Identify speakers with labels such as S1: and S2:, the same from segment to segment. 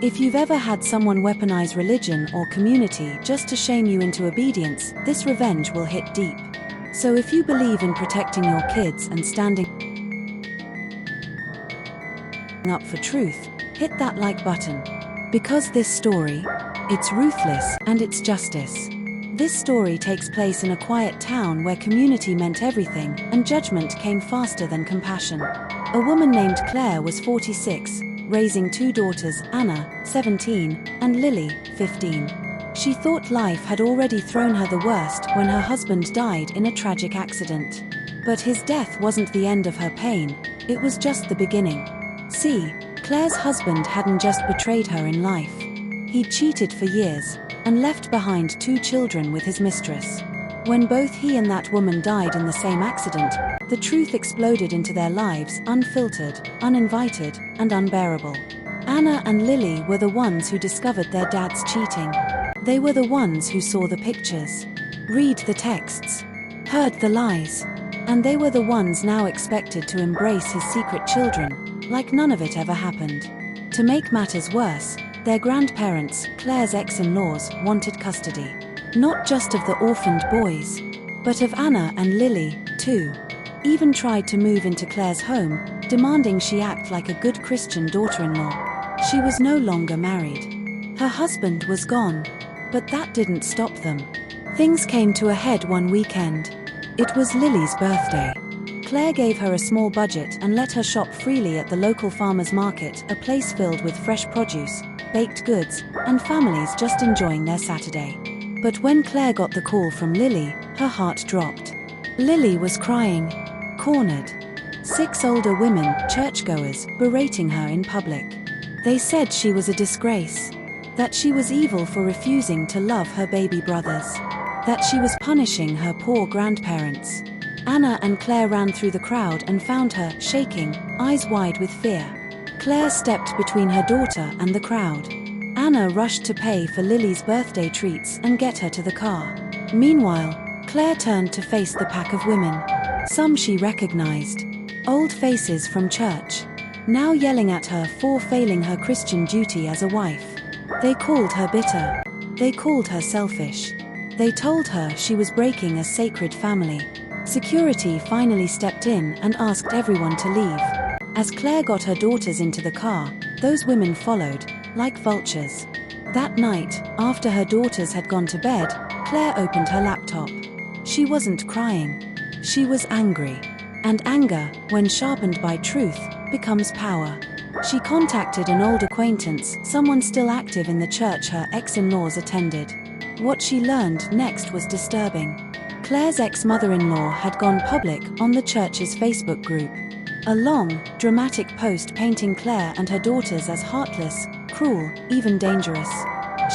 S1: If you've ever had someone weaponize religion or community just to shame you into obedience, this revenge will hit deep. So if you believe in protecting your kids and standing up for truth, hit that like button. Because this story, it's ruthless and it's justice. This story takes place in a quiet town where community meant everything and judgment came faster than compassion. A woman named Claire was 46, raising two daughters, Anna, 17, and Lily, 15. She thought life had already thrown her the worst when her husband died in a tragic accident. But his death wasn't the end of her pain, it was just the beginning. See, Claire's husband hadn't just betrayed her in life. He'd cheated for years, and left behind two children with his mistress. When both he and that woman died in the same accident, the truth exploded into their lives, unfiltered, uninvited, and unbearable. Anna and Lily were the ones who discovered their dad's cheating. They were the ones who saw the pictures, read the texts, heard the lies, and they were the ones now expected to embrace his secret children, like none of it ever happened. To make matters worse, their grandparents, Claire's ex-in-laws, wanted custody. Not just of the orphaned boys, but of Anna and Lily, too. Even tried to move into Claire's home, demanding she act like a good Christian daughter-in-law. She was no longer married. Her husband was gone, but that didn't stop them. Things came to a head one weekend. It was Lily's birthday. Claire gave her a small budget and let her shop freely at the local farmers' market, a place filled with fresh produce, baked goods, and families just enjoying their Saturday. But when Claire got the call from Lily, her heart dropped. Lily was crying, cornered. 6 older women, churchgoers, berating her in public. They said she was a disgrace, that she was evil for refusing to love her baby brothers, that she was punishing her poor grandparents. Anna and Claire ran through the crowd and found her, shaking, eyes wide with fear. Claire stepped between her daughter and the crowd. Anna rushed to pay for Lily's birthday treats and get her to the car. Meanwhile, Claire turned to face the pack of women. Some she recognized. Old faces from church. Now yelling at her for failing her Christian duty as a wife. They called her bitter. They called her selfish. They told her she was breaking a sacred family. Security finally stepped in and asked everyone to leave. As Claire got her daughters into the car, those women followed, like vultures. That night, after her daughters had gone to bed, Claire opened her laptop. She wasn't crying. She was angry. And anger, when sharpened by truth, becomes power. She contacted an old acquaintance, someone still active in the church her ex-in-laws attended. What she learned next was disturbing. Claire's ex-mother-in-law had gone public on the church's Facebook group. A long, dramatic post painting Claire and her daughters as heartless, cruel, even dangerous.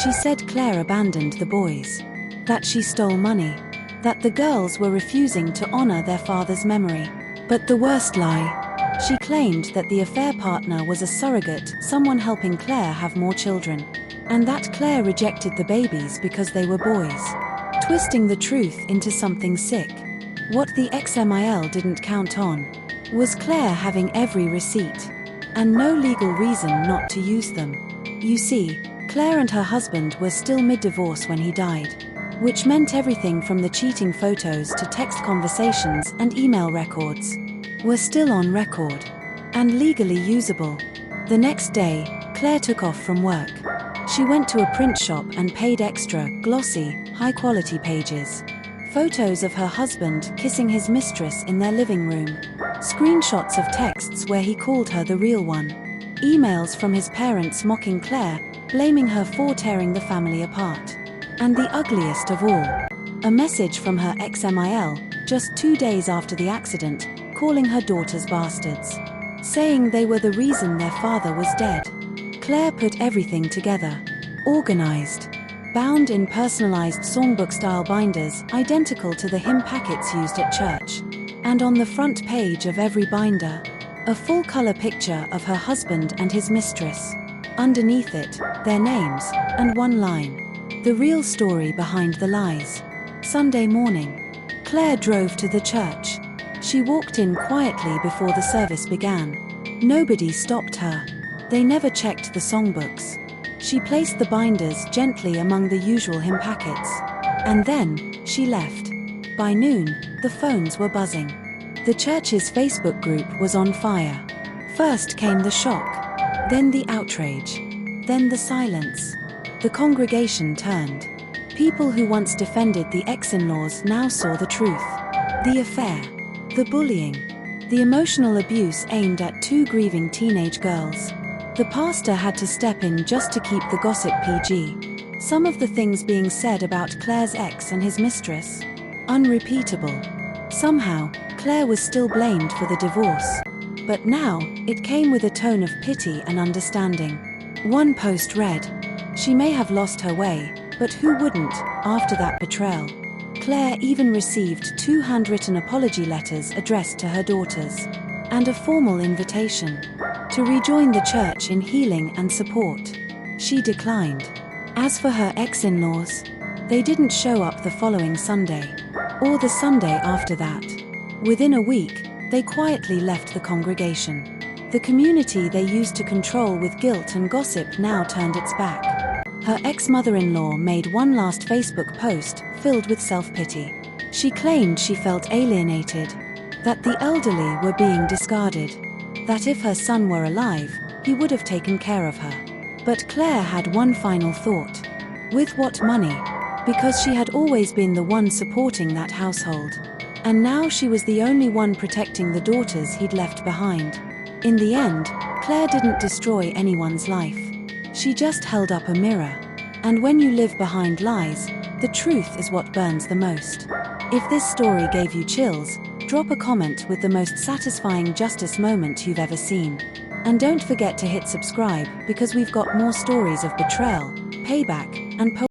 S1: She said Claire abandoned the boys, that she stole money, that the girls were refusing to honor their father's memory. But the worst lie, she claimed that the affair partner was a surrogate, someone helping Claire have more children, and that Claire rejected the babies because they were boys. Twisting the truth into something sick. What the XMIL didn't count on was Claire having every receipt, and no legal reason not to use them. You see, Claire and her husband were still mid-divorce when he died, which meant everything from the cheating photos to text conversations and email records were still on record, and legally usable. The next day, Claire took off from work. She went to a print shop and paid extra, glossy, high-quality pages. Photos of her husband kissing his mistress in their living room. Screenshots of texts where he called her the real one. Emails from his parents mocking Claire, blaming her for tearing the family apart. And the ugliest of all, a message from her ex-MIL, just 2 days after the accident, calling her daughters bastards, saying they were the reason their father was dead. Claire put everything together, organized, bound in personalized songbook-style binders identical to the hymn packets used at church. And on the front page of every binder, a full-color picture of her husband and his mistress. Underneath it, their names, and one line. The real story behind the lies. Sunday morning. Claire drove to the church. She walked in quietly before the service began. Nobody stopped her. They never checked the songbooks. She placed the binders gently among the usual hymn packets. And then, she left. By noon, the phones were buzzing. The church's Facebook group was on fire. First came the shock, then the outrage, then the silence. The congregation turned. People who once defended the ex-in-laws now saw the truth. The affair, the bullying, the emotional abuse aimed at two grieving teenage girls. The pastor had to step in just to keep the gossip PG. Some of the things being said about Claire's ex and his mistress, unrepeatable. Somehow, Claire was still blamed for the divorce. But now, it came with a tone of pity and understanding. One post read, "She may have lost her way, but who wouldn't, after that betrayal?" Claire even received 2 handwritten apology letters addressed to her daughters, and a formal invitation to rejoin the church in healing and support. She declined. As for her ex-in-laws, they didn't show up the following Sunday, or the Sunday after that. Within a week, they quietly left the congregation. The community they used to control with guilt and gossip now turned its back. Her ex-mother-in-law made one last Facebook post filled with self-pity. She claimed she felt alienated, that the elderly were being discarded, that if her son were alive, he would have taken care of her. But Claire had one final thought. With what money? Because she had always been the one supporting that household. And now she was the only one protecting the daughters he'd left behind. In the end, Claire didn't destroy anyone's life. She just held up a mirror. And when you live behind lies, the truth is what burns the most. If this story gave you chills, drop a comment with the most satisfying justice moment you've ever seen. And don't forget to hit subscribe because we've got more stories of betrayal, payback, and